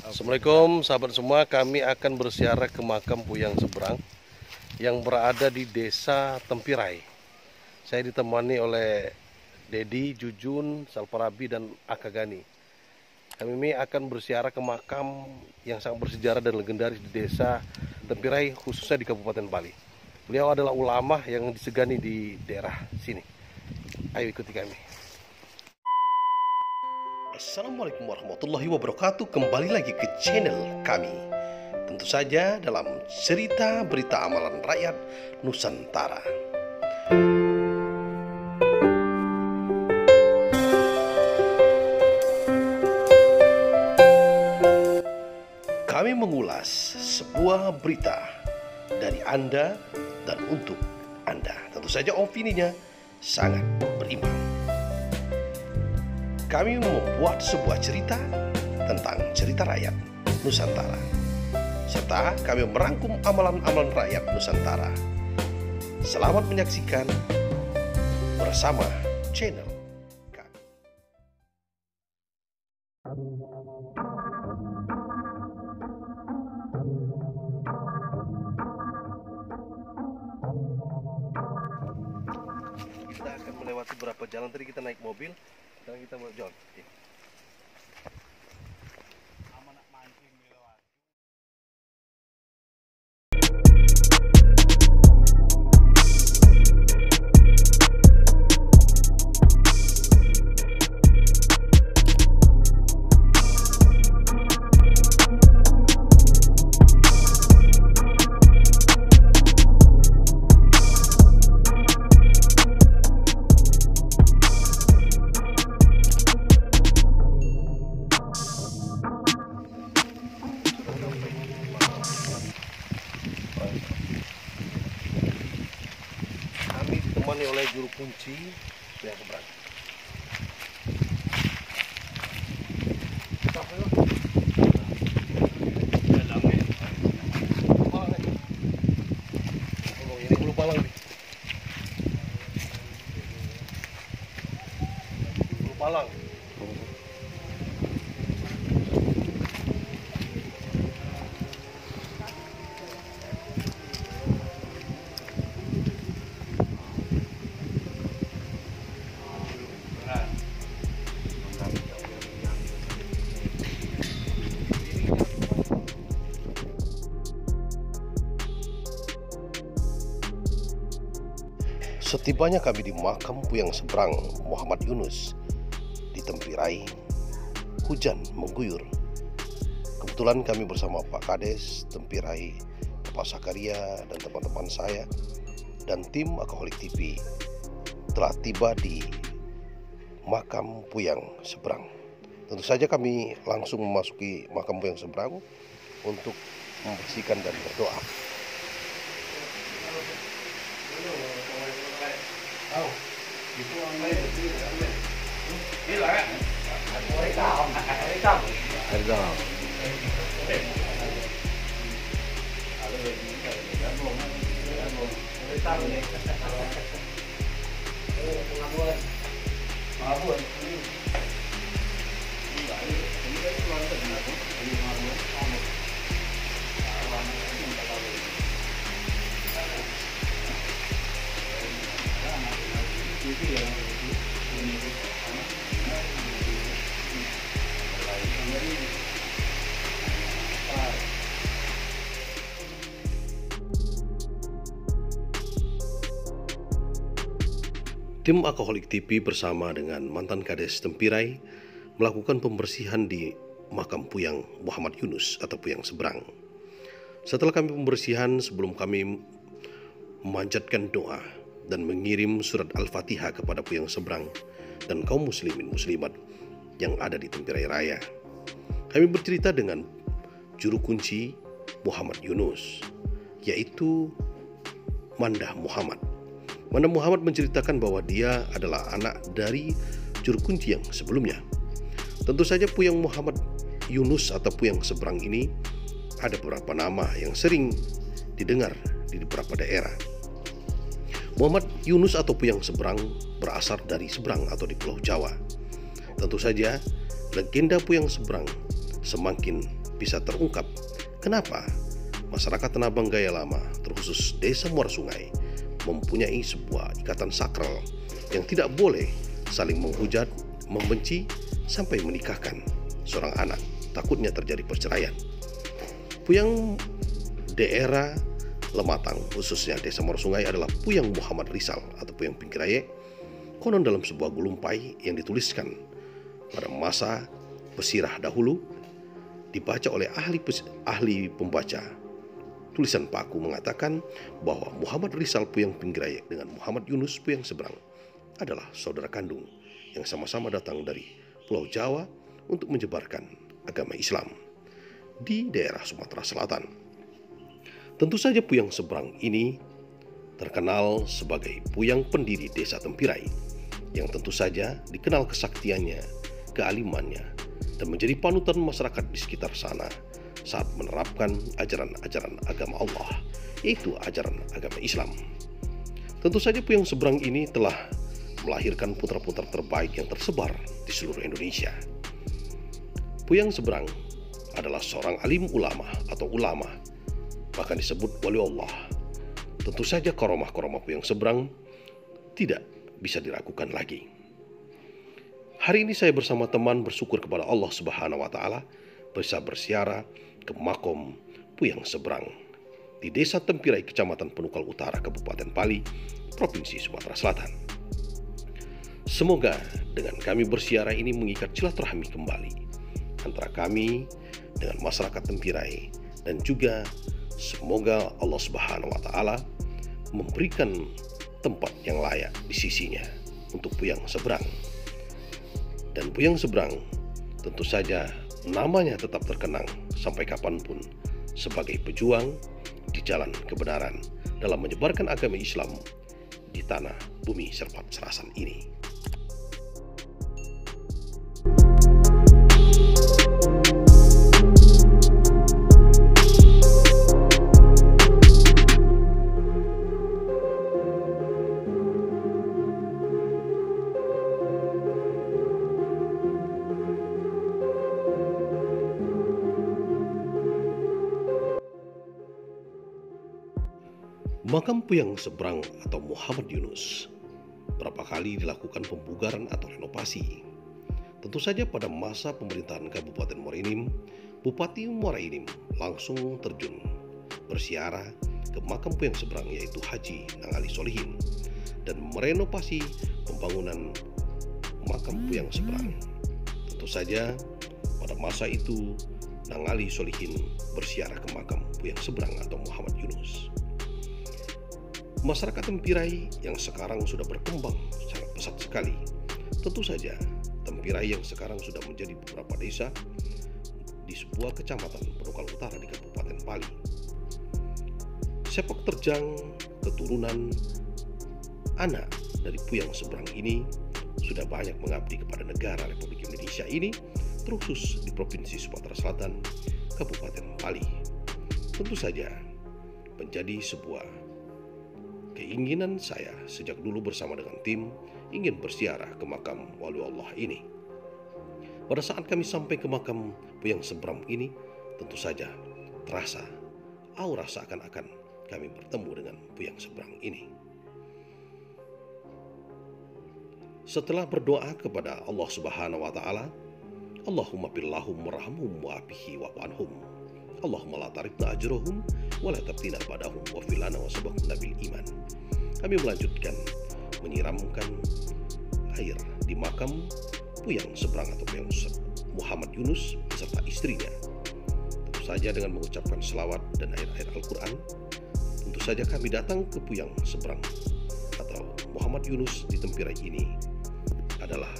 Assalamualaikum sahabat semua, kami akan berziarah ke makam Puyang Seberang yang berada di desa Tempirai. Saya ditemani oleh Dedi, Jujun, Salparabi, dan Akagani. Kami ini akan berziarah ke makam yang sangat bersejarah dan legendaris di desa Tempirai, khususnya di Kabupaten Bali. Beliau adalah ulama yang disegani di daerah sini. Ayo ikuti kami. Assalamualaikum warahmatullahi wabarakatuh. Kembali lagi ke channel kami, tentu saja dalam cerita berita amalan rakyat Nusantara. Kami mengulas sebuah berita dari Anda dan untuk Anda. Tentu saja opininya sangat berimbang. Kami membuat sebuah cerita tentang cerita rakyat Nusantara, serta kami merangkum amalan-amalan rakyat Nusantara. Selamat menyaksikan bersama channel kami. Kita akan melewati beberapa jalan. Tadi kita naik mobil, sekarang kita mau jalan. Kami ditemani oleh juru kunci Puyang Seberang. Ini Hulu Palang nih. Hulu Palang. Setibanya kami di makam Puyang Seberang Muhammad Yunus di Tempirai, hujan mengguyur. Kebetulan kami bersama Pak Kades Tempirai, Pak Sakaria, dan teman-teman saya dan tim Alkoholik TV telah tiba di makam Puyang Seberang. Tentu saja kami langsung memasuki makam Puyang Seberang untuk membersihkan dan berdoa. Tim Alkoholik TV bersama dengan mantan Kades Tempirai melakukan pembersihan di makam Puyang Muhammad Yunus atau Puyang Seberang. Setelah kami pembersihan, sebelum kami memanjatkan doa dan mengirim surat Al-Fatihah kepada Puyang Seberang dan kaum muslimin muslimat yang ada di Tempirai Raya, kami bercerita dengan juru kunci Muhammad Yunus, yaitu Mandah Muhammad. Mandah Muhammad menceritakan bahwa dia adalah anak dari juru kunci yang sebelumnya. Tentu saja Puyang Muhammad Yunus atau Puyang Seberang ini ada beberapa nama yang sering didengar di beberapa daerah. Muhammad Yunus atau Puyang Seberang berasal dari Seberang atau di Pulau Jawa. Tentu saja legenda Puyang Seberang semakin bisa terungkap kenapa masyarakat Tanah Abang Gaya Lama, terkhusus Desa Muara Sungai, mempunyai sebuah ikatan sakral yang tidak boleh saling menghujat, membenci, sampai menikahkan seorang anak. Takutnya terjadi perceraian. Puyang daerah Lematang, khususnya Desa Muara Sungai, adalah Puyang Muhammad Rizal atau Puyang Pinggiraye. Konon dalam sebuah gulumpai yang dituliskan pada masa Pesirah dahulu, dibaca oleh ahli pembaca. Tulisan paku mengatakan bahwa Muhammad Rizal Puyang Pinggiraye dengan Muhammad Yunus Puyang Seberang adalah saudara kandung yang sama-sama datang dari Pulau Jawa untuk menyebarkan agama Islam di daerah Sumatera Selatan. Tentu saja Puyang Seberang ini terkenal sebagai Puyang pendiri Desa Tempirai, yang tentu saja dikenal kesaktiannya, kealimannya, dan menjadi panutan masyarakat di sekitar sana saat menerapkan ajaran-ajaran agama Allah, yaitu ajaran agama Islam. Tentu saja Puyang Seberang ini telah melahirkan putra-putra terbaik yang tersebar di seluruh Indonesia. Puyang Seberang adalah seorang alim ulama atau ulama, bahkan disebut wali Allah. Tentu saja karomah-karomah Puyang Seberang tidak bisa diragukan lagi. Hari ini saya bersama teman bersyukur kepada Allah Subhanahu wa Ta'ala bisa berziarah ke makom Puyang Seberang di Desa Tempirai, Kecamatan Penukal Utara, Kabupaten Pali, Provinsi Sumatera Selatan. Semoga dengan kami berziarah ini mengikat silaturahmi kembali antara kami dengan masyarakat Tempirai, dan juga semoga Allah Subhanahu wa Ta'ala memberikan tempat yang layak di sisinya untuk Puyang Seberang. Dan Puyang Seberang tentu saja namanya tetap terkenang sampai kapanpun sebagai pejuang di jalan kebenaran dalam menyebarkan agama Islam di tanah bumi Serpat Serasan ini. Makam Puyang Seberang atau Muhammad Yunus berapa kali dilakukan pembugaran atau renovasi. Tentu saja pada masa pemerintahan Kabupaten Muara Enim, Bupati Muara Enim langsung terjun berziarah ke makam Puyang Seberang, yaitu Haji Nangali Solihin, dan merenovasi pembangunan makam Puyang Seberang. Tentu saja pada masa itu Nangali Solihin berziarah ke makam Puyang Seberang atau Muhammad Yunus. Masyarakat Tempirai yang sekarang sudah berkembang sangat pesat sekali. Tentu saja Tempirai yang sekarang sudah menjadi beberapa desa di sebuah kecamatan Penukal Utara di Kabupaten Pali. Sepak terjang keturunan anak dari Puyang Seberang ini sudah banyak mengabdi kepada negara Republik Indonesia ini, terkhusus di Provinsi Sumatera Selatan, Kabupaten Pali. Tentu saja menjadi sebuah keinginan saya sejak dulu bersama dengan tim ingin berziarah ke makam wali Allah ini. Pada saat kami sampai ke makam Puyang Seberang ini, tentu saja terasa aura seakan-akan kami bertemu dengan Puyang Seberang ini. Setelah berdoa kepada Allah Subhanahu wa Ta'ala, Allahumma billahum warhamhum wa abihi wa anhum, Allahumma la tarifna ajrohum wa la tabtina badahum wa filana wa sabahuna bil iman. Kami melanjutkan menyiramkan air di makam Puyang Seberang atau Puyang Muhammad Yunus beserta istrinya. Tentu saja dengan mengucapkan selawat dan ayat-ayat Al-Quran. Tentu saja kami datang ke Puyang Seberang atau Muhammad Yunus di Tempirai ini adalah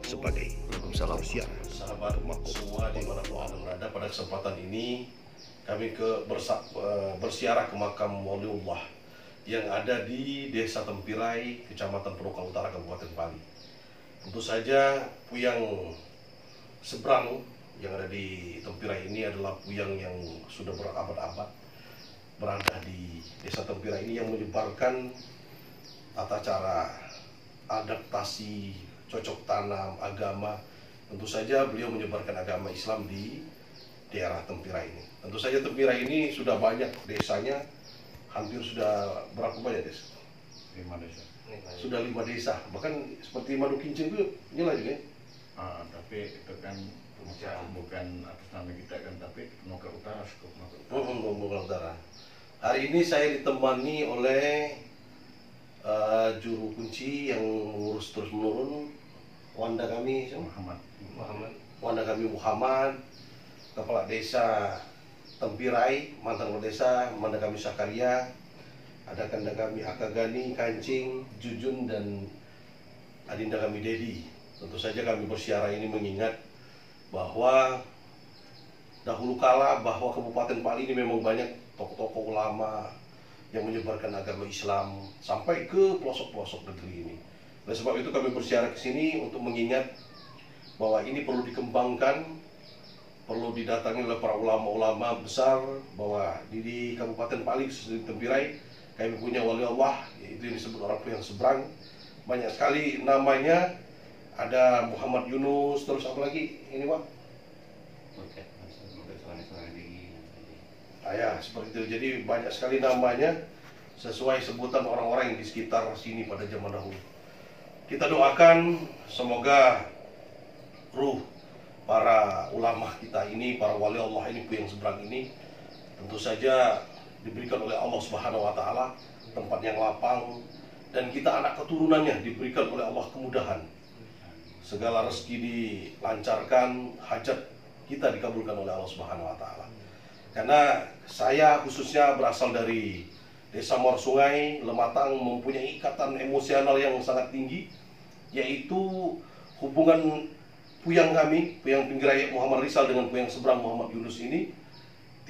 sebagai berziarah sahabat semua dimanapun Anda berada. Pada kesempatan ini kami berziarah ke makam waliullah yang ada di Desa Tempirai, Kecamatan Penukal Utara, Kabupaten Pali. Tentu saja Puyang Seberang yang ada di Tempirai ini adalah Puyang yang sudah berabad-abad berada di Desa Tempirai ini, yang menyebarkan tata cara adaptasi, cocok tanam, agama. Tentu saja beliau menyebarkan agama Islam di daerah Tempirai ini. Tentu saja Tempirai ini sudah banyak desanya, hampir sudah berapa banyak desa? 5 desa. Sudah 5 desa, bahkan seperti Madu Kincin itu nyala juga ya? Tapi itu kan bukan atas nama kita kan, tapi Noka Utara, skop Noka Noka Utara. Hari ini saya ditemani oleh juru kunci yang mengurus terus menurun, Wanda kami Muhammad, Kepala Desa Tempirai, mantan Kepala Desa, Wanda kami Sakaria, ada kanda kami Akagani, Kancing, Jujun, dan adinda kami Dedi. Tentu saja kami bersiara ini mengingat bahwa dahulu kala bahwa Kabupaten Pali ini memang banyak tokoh-tokoh ulama yang menyebarkan agama Islam sampai ke pelosok-pelosok negeri ini. Oleh sebab itu kami bersiara ke sini untuk mengingat bahwa ini perlu dikembangkan, perlu didatangi oleh para ulama-ulama besar, bahwa di Kabupaten Pali, di Tempirai, kami punya wali Allah, yaitu yang disebut orang yang seberang. Banyak sekali namanya, ada Muhammad Yunus, terus apa lagi ini Pak? Ya, seperti itu. Jadi banyak sekali namanya sesuai sebutan orang-orang yang di sekitar sini pada zaman dahulu. Kita doakan semoga ruh para ulama kita ini, para wali Allah ini, yang seberang ini, tentu saja diberikan oleh Allah Subhanahu wa Ta'ala tempat yang lapang, dan kita anak keturunannya diberikan oleh Allah kemudahan. Segala rezeki dilancarkan, hajat kita dikabulkan oleh Allah Subhanahu wa Ta'ala. Karena saya khususnya berasal dari Desa Muara Sungai, Lematang, mempunyai ikatan emosional yang sangat tinggi, yaitu hubungan puyang kami, puyang Pinggirai Muhammad Rizal dengan puyang seberang Muhammad Yunus ini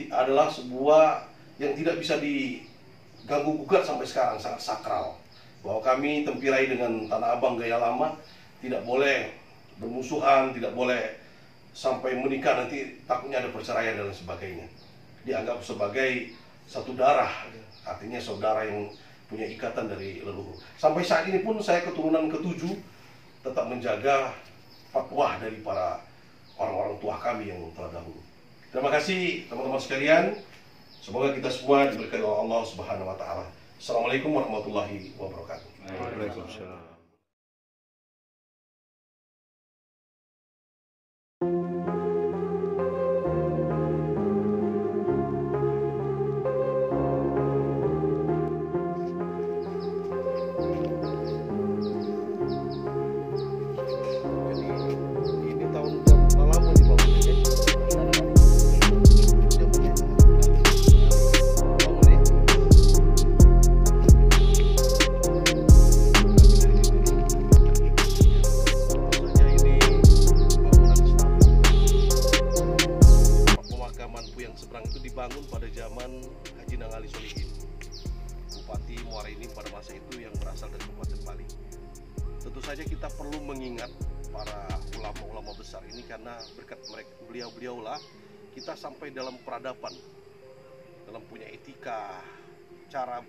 adalah sebuah yang tidak bisa diganggu gugat sampai sekarang, sangat sakral. Bahwa kami Tempirai dengan Tanah Abang gaya lama tidak boleh bermusuhan, tidak boleh sampai menikah, nanti takutnya ada perceraian dan sebagainya. Dianggap sebagai satu darah, artinya saudara yang punya ikatan dari leluhur. Sampai saat ini pun saya keturunan ke-7 tetap menjaga fatwa dari para orang-orang tua kami yang telah dahulu. Terima kasih teman-teman sekalian. Semoga kita semua diberkahi oleh Allah Subhanahu wa Ta'ala. Assalamualaikum warahmatullahi wabarakatuh. Waalaikumsalam. Dibangun pada zaman Haji Nangali Solihin, Bupati Muara ini pada masa itu yang berasal dari Kabupaten Pali. Tentu saja kita perlu mengingat para ulama-ulama besar ini, karena berkat mereka, beliau-beliaulah kita sampai dalam peradaban, dalam punya etika, cara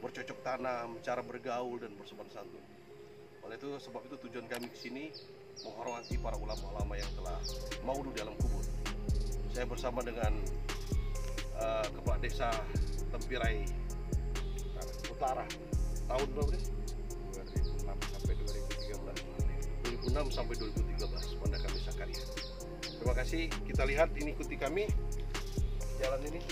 bercocok tanam, cara bergaul dan bersopan santun. Oleh itu, sebab itu tujuan kami ke sini menghormati para ulama-ulama yang telah maudud dalam kubur. Saya bersama dengan Kepala Desa Tempirai Utara tahun berapa deh? 2006 sampai 2013. 2006 sampai 2013, Wanda kami Sakaria. Terima kasih. Kita lihat, ini ikuti kami jalan ini.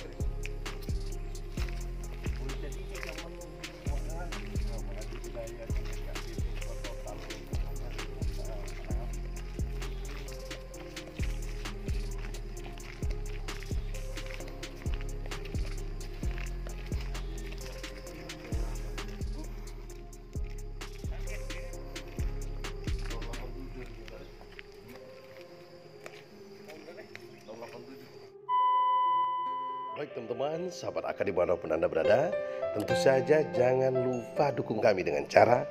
Baik teman-teman, sahabat Aka dimanapun Anda berada, tentu saja jangan lupa dukung kami dengan cara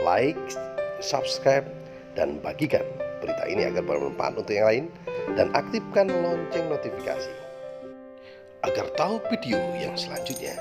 like, subscribe, dan bagikan berita ini agar bermanfaat untuk yang lain, dan aktifkan lonceng notifikasi agar tahu video yang selanjutnya.